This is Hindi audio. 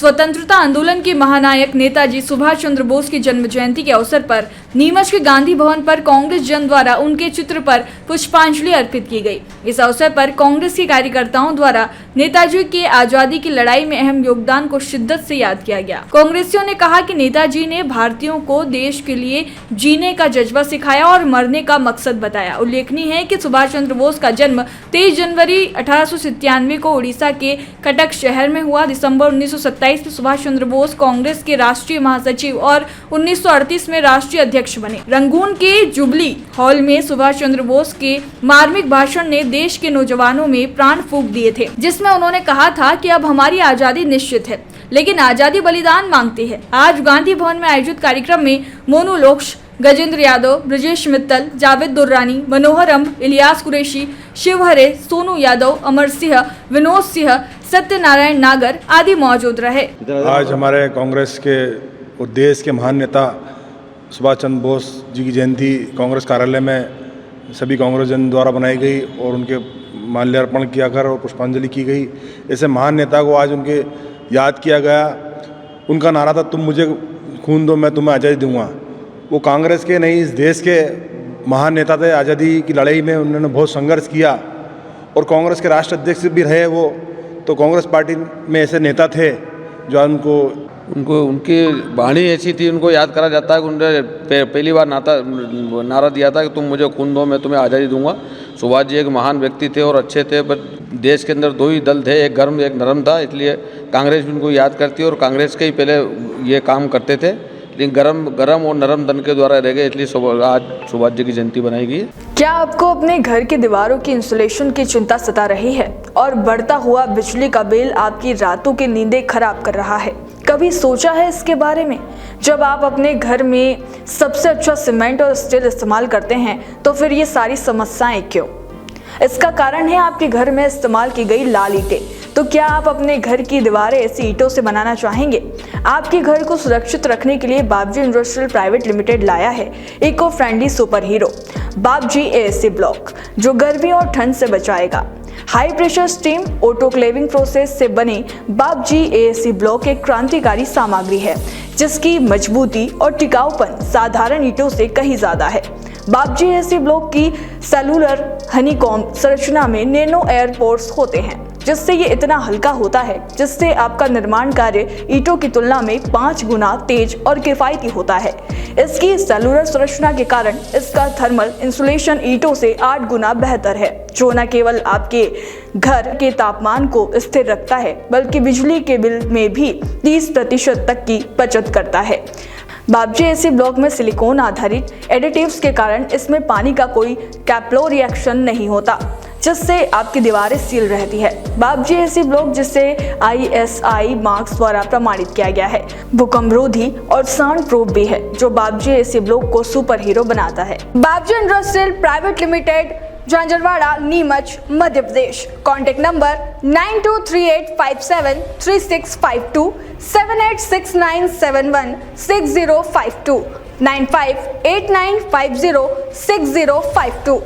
स्वतंत्रता आंदोलन के महानायक नेताजी सुभाष चंद्र बोस की जन्म जयंती के अवसर पर नीमच के गांधी भवन पर कांग्रेस जन द्वारा उनके चित्र पर पुष्पांजलि अर्पित की गई। इस अवसर पर कांग्रेस के कार्यकर्ताओं द्वारा नेताजी के आजादी की लड़ाई में अहम योगदान को शिद्दत से याद किया गया। कांग्रेसियों ने कहा कि नेताजी ने भारतीयों को देश के लिए जीने का जज्बा सिखाया और मरने का मकसद बताया। उल्लेखनीय है कि सुभाष चंद्र बोस का जन्म 23 जनवरी 1897 को उड़ीसा के कटक शहर में हुआ। दिसंबर 1927 में सुभाष चंद्र बोस कांग्रेस के राष्ट्रीय महासचिव और 1938 में राष्ट्रीय अध्यक्ष बने। रंगून के जुबली हॉल में सुभाष चंद्र बोस के मार्मिक भाषण ने देश के नौजवानों में प्राण फूंक दिए थे, जिसमें उन्होंने कहा था कि अब हमारी आजादी निश्चित है, लेकिन आजादी बलिदान मांगती है। आज गांधी भवन में आयोजित कार्यक्रम में मोनू लोक्ष, गजेंद्र यादव, ब्रजेश मित्तल, जावेद दुर्रानी, मनोहर अम्ब, इलियास कुरैशी, शिव हरे, सोनू यादव, अमर सिंह, विनोद सिंह, सत्यनारायण नागर आदि मौजूद रहे। आज हमारे कांग्रेस के और देश के महान नेता सुभाष चंद्र बोस जी की जयंती कांग्रेस कार्यालय में सभी कांग्रेस जन द्वारा बनाई गई और उनके माल्यार्पण किया कर और पुष्पांजलि की गई। ऐसे महान नेता को आज उनके याद किया गया। उनका नारा था, तुम मुझे खून दो मैं तुम्हें आज़ादी दूंगा। वो कांग्रेस के नहीं, इस देश के महान नेता थे। आज़ादी की लड़ाई में उन्होंने बहुत संघर्ष किया और कांग्रेस के राष्ट्र अध्यक्ष भी रहे वो। तो कांग्रेस पार्टी में ऐसे नेता थे जो उनकी वाणी ऐसी थी, उनको याद करा जाता है कि उन्होंने पहली बार नारा दिया था कि तुम मुझे खून दो मैं तुम्हें आज़ादी दूंगा। सुभाष जी एक महान व्यक्ति थे और अच्छे थे, पर देश के अंदर दो ही दल थे, एक गर्म एक नरम था, इसलिए कांग्रेस भी उनको याद करती है और कांग्रेस के ही पहले ये काम करते थे, लेकिन गरम और नरम दल के द्वारा रह गए, इसलिए आज सुभाष जी की जयंती बनाई गई। क्या आपको अपने घर की दीवारों की इंसुलेशन की चिंता सता रही है और बढ़ता हुआ बिजली का बिल आपकी रातों की नींदें खराब कर रहा है? कभी सोचा है इसके बारे में? जब आप अपने घर में सबसे अच्छा सीमेंट और स्टील इस्तेमाल करते हैं तो फिर ये सारी समस्याएं क्यों? इसका कारण है आपके घर में इस्तेमाल की गई लाल ईंटें। तो क्या आप अपने घर की दीवारें ऐसी ईंटों से बनाना चाहेंगे? आपके घर को सुरक्षित रखने के लिए बाबजी इंडस्ट्रियल प्राइवेट लिमिटेड लाया है इको फ्रेंडली सुपर हीरो बाबजी एएसी ब्लॉक, जो गर्मी और ठंड से बचाएगा। High pressure steam autoclaving process से बने बाबजी एएसी ब्लॉक एक क्रांतिकारी सामग्री है, जिसकी मजबूती और टिकाऊपन साधारण ईंटों से कहीं ज्यादा है। बाबजी एएसी ब्लॉक की सेलुलर हनीकॉम्ब संरचना में नैनो एयर पोर्स होते हैं, जिससे ये इतना हल्का होता है जिससे आपका निर्माण कार्य ईंटों की तुलना में 5 गुना तेज और किफायती होता है। इसकी सेलुलर संरचना के कारण इसका थर्मल इंसुलेशन ईंटों से 8 गुना बेहतर है, जो न केवल आपके घर के तापमान को स्थिर रखता है, बल्कि बिजली के बिल में भी 30% तक की बचत करता है। बाबजी एएसी ब्लॉक में सिलिकॉन आधारित एडिटिव्स के कारण इसमें पानी का कोई कैप्लो रिएक्शन नहीं होता, जिससे आपकी दीवारें सील रहती है। बाबजी एएसी ब्लॉक, जिसे ISI मार्क्स द्वारा प्रमाणित किया गया है, भूकंपरोधी और साउंड प्रूफ भी है, जो बाबजी एएसी ब्लॉक को सुपर हीरो बनाता है। Babji industrial private limited, Jhanjharwada, Neemuch, Madhya Pradesh. Contact number 9238573652, 7869716052, 9589506052।